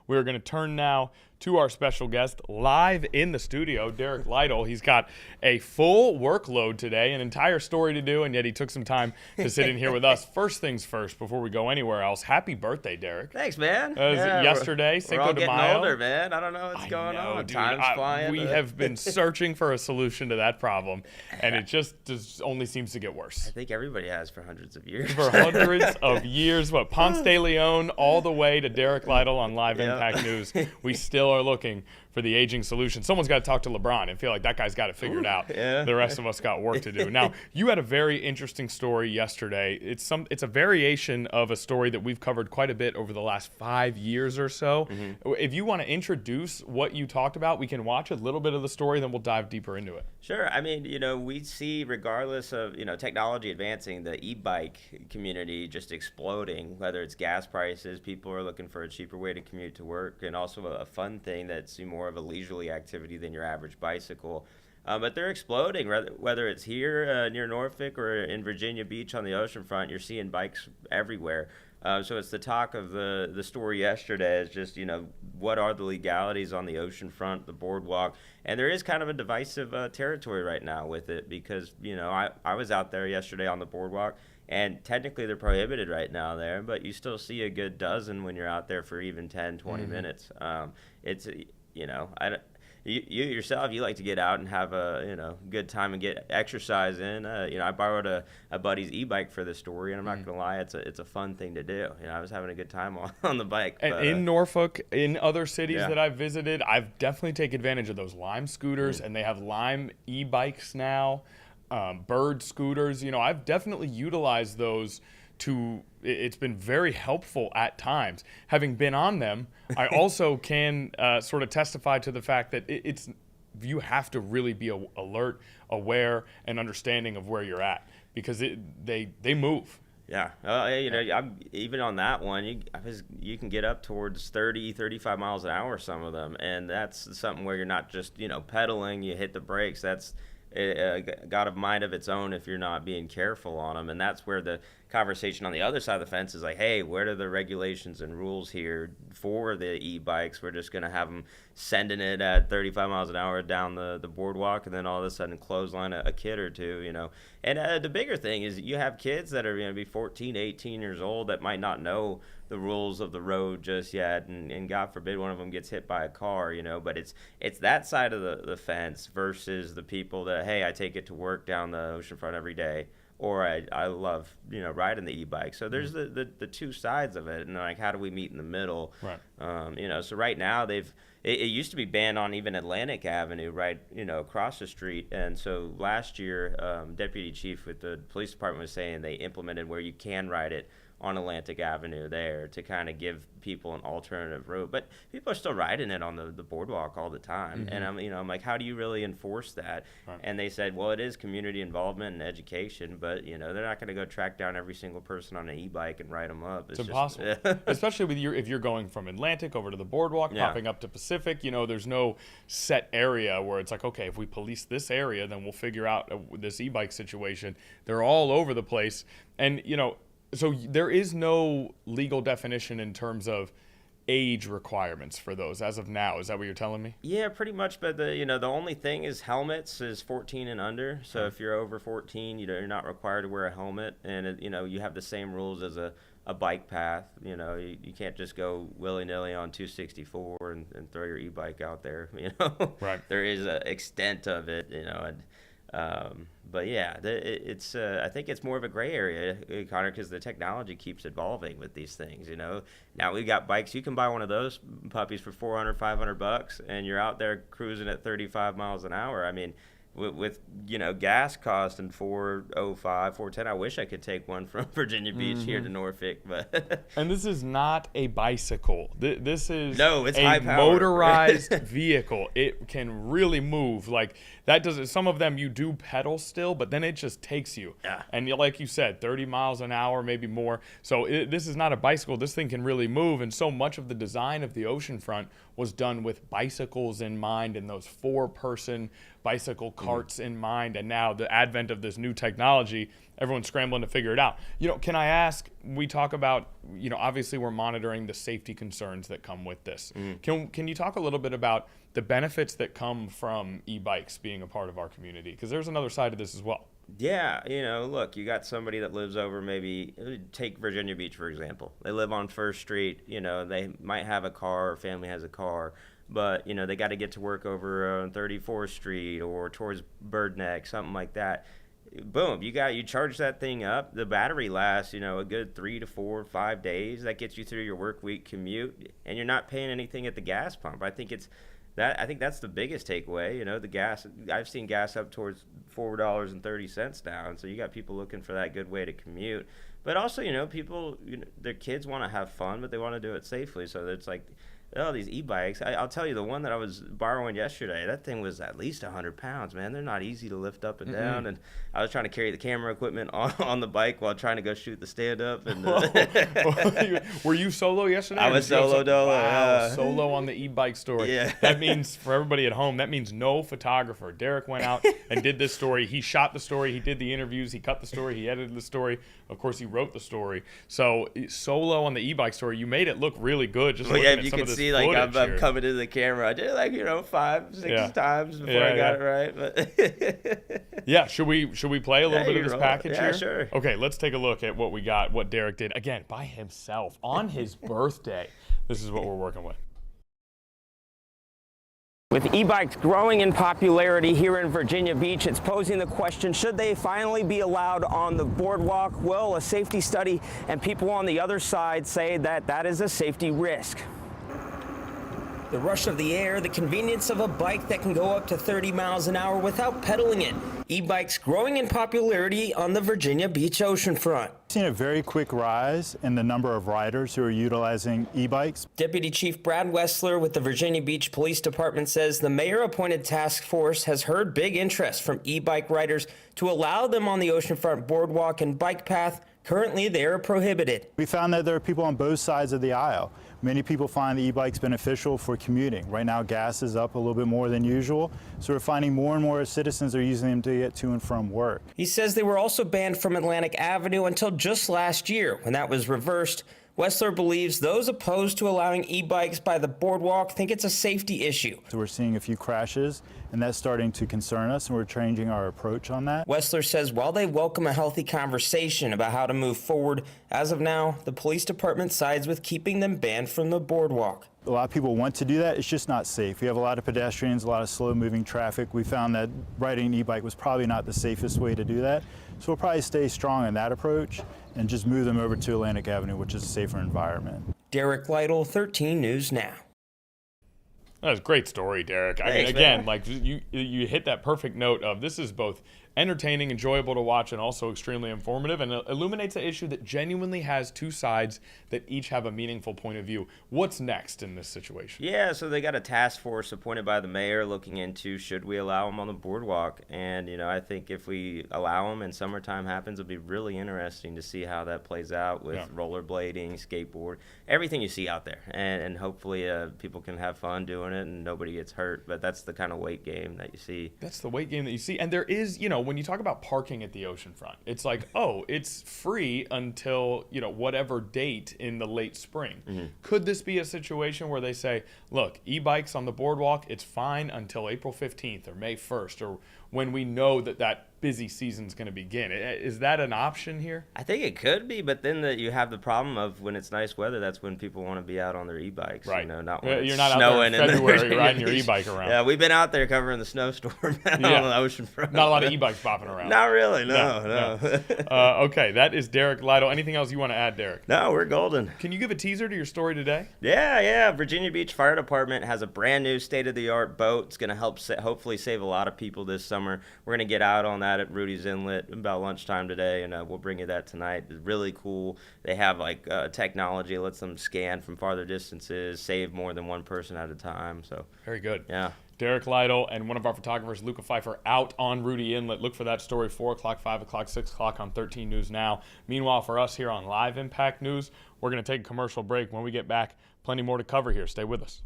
We're going to turn now to our special guest live in the studio, Derek Lytle. He's got a full workload today, an entire story to do, and yet he took some time to sit in here with us. First things first, before we go anywhere else, happy birthday, Derek. Thanks, man. Yesterday, Cinco we're all de getting Mayo. older, man. I don't know what's going on. Dude, Time's flying. We have been searching for a solution to that problem, and it just only seems to get worse. I think everybody has for hundreds of years. For hundreds of years. What, Ponce de Leon all the way to Derek Lytle on Live Impact News. We still are looking for the aging solution. Someone's got to talk to LeBron and feel like that guy's got it figured out. Yeah. The rest of us got work to do. Now, you had a very interesting story yesterday. It's a variation of a story that we've covered quite a bit over the last 5 years or so. Mm-hmm. If you want to introduce what you talked about, we can watch a little bit of the story, then we'll dive deeper into it. Sure. I mean, we see, regardless of, technology advancing, the e-bike community just exploding, whether it's gas prices, people are looking for a cheaper way to commute to work, and also a fun thing that's more of a leisurely activity than your average bicycle. But they're exploding, whether it's here near Norfolk or in Virginia Beach on the oceanfront. You're seeing bikes everywhere. So it's the talk of the story yesterday is just, what are the legalities on the oceanfront, the boardwalk? And there is kind of a divisive territory right now with it because, I was out there yesterday on the boardwalk, and technically they're prohibited right now there, but you still see a good dozen when you're out there for even 10, 20 minutes. It's, you yourself, you like to get out and have a good time and get exercise in. I borrowed a buddy's e-bike for this story, and I'm not gonna lie, it's a fun thing to do. I was having a good time on the bike. And but, in Norfolk, in other cities that I've visited, I've definitely taken advantage of those Lime scooters, and they have Lime e-bikes now, Bird scooters. I've definitely utilized those. It's been very helpful at times. Having been on them, I also can sort of testify to the fact that you have to really be alert, aware, and understanding of where you're at because they move. Yeah, I'm, even on that one, you can get up towards 30, 35 miles an hour, some of them, and that's something where you're not just pedaling, you hit the brakes. That's got a mind of its own if you're not being careful on them, and that's where the conversation on the other side of the fence is like, hey, what are the regulations and rules here for the e-bikes? We're just going to have them sending it at 35 miles an hour down the boardwalk, and then all of a sudden clothesline a kid or two, And the bigger thing is you have kids that are going to be 14, 18 years old that might not know the rules of the road just yet, and God forbid one of them gets hit by a car, but it's that side of the fence versus the people that, hey, I take it to work down the oceanfront every day, or I love riding the e-bike. So there's the two sides of it, and like, how do we meet in the middle? Right. So right now it used to be banned on even Atlantic Avenue, right, across the street. And so last year, Deputy Chief with the police department was saying they implemented where you can ride it on Atlantic Avenue there to kind of give people an alternative route. But people are still riding it on the boardwalk all the time. And I'm like, how do you really enforce that? Right. And they said, well, it is community involvement and education, but they're not going to go track down every single person on an e-bike and ride them up. It's impossible. Especially with if you're going from Atlantic over to the boardwalk, popping up to Pacific, there's no set area where it's like, okay, if we police this area, then we'll figure out this e-bike situation. They're all over the place. And, so there is no legal definition in terms of age requirements for those as of now. Is that what you're telling me? Yeah, pretty much. But the only thing is helmets is 14 and under. So if you're over 14, you're not required to wear a helmet, and you have the same rules as a bike path. You can't just go willy-nilly on 264 and throw your e-bike out there. Right. There is an extent of it. But yeah, it's I think it's more of a gray area, Connor, because the technology keeps evolving with these things. Now we got bikes. You can buy one of those puppies for $400, $500, and you're out there cruising at 35 miles an hour. I mean, with gas costing $405, $410. I wish I could take one from Virginia Beach here to Norfolk, but and this is not a bicycle. This is it's a high power. Motorized vehicle. It can really move. Like that doesn't. Some of them you do pedal still, but then it just takes you. Yeah. And like you said, 30 miles an hour, maybe more. So this is not a bicycle. This thing can really move. And so much of the design of the oceanfront was done with bicycles in mind, and those 4-person bicycle carts in mind, and now the advent of this new technology, everyone's scrambling to figure it out. Can I ask, we talk about, obviously we're monitoring the safety concerns that come with this. Can you talk a little bit about the benefits that come from e-bikes being a part of our community? Because there's another side of this as well. Yeah, look, you got somebody that lives over, maybe take Virginia Beach, for example. They live on First Street, they might have a car, or family has a car, but, they got to get to work over on 34th Street or towards Bird Neck, something like that. Boom, you charge that thing up. The battery lasts, a good 3 to 4, 5 days. That gets you through your work week commute, and you're not paying anything at the gas pump. I think that's the biggest takeaway. The gas, I've seen gas up towards $4.30 now, and so you got people looking for that good way to commute. But also, people, their kids want to have fun, but they want to do it safely. So it's like, these e-bikes. I'll tell you, the one that I was borrowing yesterday, that thing was at least 100 pounds, man. They're not easy to lift up and down. And I was trying to carry the camera equipment on the bike while trying to go shoot the stand-up. And Were you solo yesterday? I was solo dolo. Wow, solo on the e-bike story. Yeah. That means, for everybody at home, that means no photographer. Derek went out and did this story. He shot the story. He did the interviews. He cut the story. He edited the story. Of course, he wrote the story. So solo on the e-bike story, you made it look really good. Just looking at some of this like I'm here. coming to the camera. I did 5, 6 times before I got it right. But yeah, should we play a little bit of this package here? Yeah, sure. Okay, let's take a look at what we got, what Derek did again by himself on his birthday. This is what we're working with. With e-bikes growing in popularity here in Virginia Beach, it's posing the question, should they finally be allowed on the boardwalk? Well, a safety study and people on the other side say that is a safety risk. The rush of the air, the convenience of a bike that can go up to 30 miles an hour without pedaling it. E-bikes growing in popularity on the Virginia Beach Oceanfront. We've seen a very quick rise in the number of riders who are utilizing e-bikes. Deputy Chief Brad Wessler with the Virginia Beach Police Department says the mayor-appointed task force has heard big interest from e-bike riders to allow them on the oceanfront boardwalk and bike path. Currently, they are prohibited. We found that there are people on both sides of the aisle. Many people find the e-bikes beneficial for commuting. Right now, gas is up a little bit more than usual, so we're finding more and more citizens are using them to get to and from work. He says they were also banned from Atlantic Avenue until just last year, when that was reversed. Wessler believes those opposed to allowing e-bikes by the boardwalk think it's a safety issue. So we're seeing a few crashes, and that's starting to concern us, and we're changing our approach on that. Wessler says while they welcome a healthy conversation about how to move forward, as of now, the police department sides with keeping them banned from the boardwalk. A lot of people want to do that. It's just not safe. We have a lot of pedestrians, a lot of slow-moving traffic. We found that riding an e-bike was probably not the safest way to do that. So we'll probably stay strong in that approach and just move them over to Atlantic Avenue, which is a safer environment. Derek Lytle, 13 News Now. That was a great story, Derek. I mean, again, like you hit that perfect note of this is both entertaining, enjoyable to watch, and also extremely informative, and illuminates an issue that genuinely has two sides that each have a meaningful point of view. What's next in this situation? Yeah, so they got a task force appointed by the mayor looking into should we allow them on the boardwalk. And, I think if we allow them and summertime happens, it'll be really interesting to see how that plays out with rollerblading, skateboard, everything you see out there. And hopefully people can have fun doing it and nobody gets hurt. But that's the kind of weight game that you see. That's the weight game that you see. And there is, when you talk about parking at the oceanfront, it's like, oh, it's free until, whatever date in the late spring. Mm-hmm. Could this be a situation where they say, look, e-bikes on the boardwalk, it's fine until April 15th or May 1st or when we know that busy season's going to begin? Is that an option here? I think it could be, but then you have the problem of when it's nice weather, that's when people want to be out on their e-bikes. Right. Not when you're it's not snowing out there in February riding your e-bike around. Yeah, we've been out there covering the snowstorm on the oceanfront. Not a lot of e-bikes popping around. Not really, no. Okay, that is Derek Lytle. Anything else you want to add, Derek? No, we're golden. Can you give a teaser to your story today? Yeah. Virginia Beach Fire Department has a brand new state-of-the-art boat. It's going to help hopefully save a lot of people this summer. We're going to get out on that at Rudy's Inlet about lunchtime today, and we'll bring you that tonight. It's really cool. They have technology that lets them scan from farther distances, save more than one person at a time. So very good. Yeah. Derek Lytle and one of our photographers, Luca Pfeiffer, out on Rudy Inlet. Look for that story 4 o'clock, 5 o'clock, 6 o'clock on 13 News Now. Meanwhile, for us here on Live Impact News, we're going to take a commercial break. When we get back, plenty more to cover here. Stay with us.